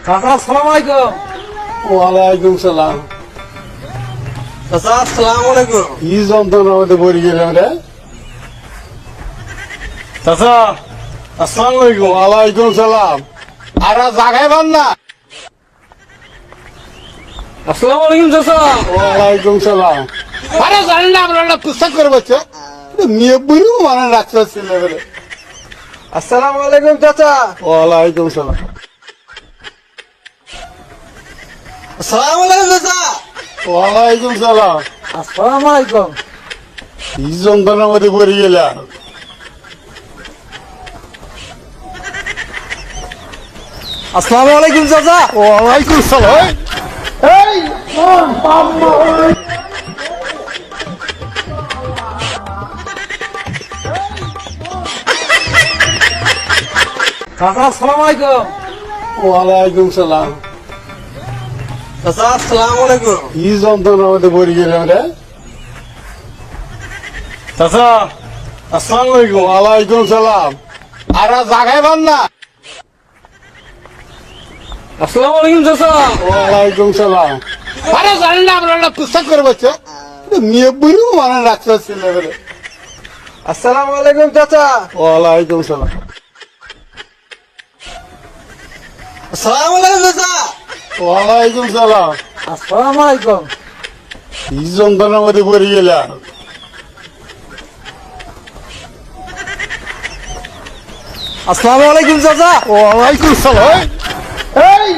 চাচা আসসালামু আলাইকুম। ওয়ালাইকুম সালাম। চাচা আসসালামু আলাইকুম। কি যন্ত্রণার মধ্যে পড়ে গেলাম রে। চাচা আসসালামু আলাইকুম। ওয়ালাইকুম সালাম। আর জাগাই পান না। আসসালামু আলাইকুম চাচা। ওয়ালাইকুম সালাম। আরে জানেন না আমরা পুস্তক করে বাচ্চা মেয়ে বুড়িও মানে রাখতে ছিল বলে। আসসালামু আলাইকুম চাচা। ওয়ালাইকুম সালাম। আসসালামু আলাইকুম চাচা। ওয়ালাইকুম সালাম। আসসালামু আলাইকুম। কি যন্ত্রণার মধ্যে পড়ে গেলাম। আসসালামু আলাইকুম চাচা। ওয়ালাইকুম সালাম। এই চাচা আসসালামু আলাইকুম। ওয়ালাইকুম সালাম। চাচা আসসালামু আলাইকুম। কি যন্ত্রণার মধ্যে পড়ে গেলাম রে। চাচা আসসালামু আলাইকুম। ওয়ালাইকুম সালাম। আর জাগাই পান না। আসসালামু আলাইকুম চাচা। ওয়ালাইকুম সালাম। আরে জানেন না আমরা পুস্তক করে বাচ্চা মেয়ে বুড়িও মানে রাখতে ছিল বলে। আসসালামু আলাইকুম চাচা। ওয়ালাইকুম সালাম। আসসালামু আলাইকুম চাচা। ওয়ালাইকুম সালাম। আসসালামু আলাইকুম। কি যন্ত্রণার মধ্যে পড়ে গেলাম। আসসালামু আলাইকুম চাচা। ওয়ালাইকুম সালাম। এই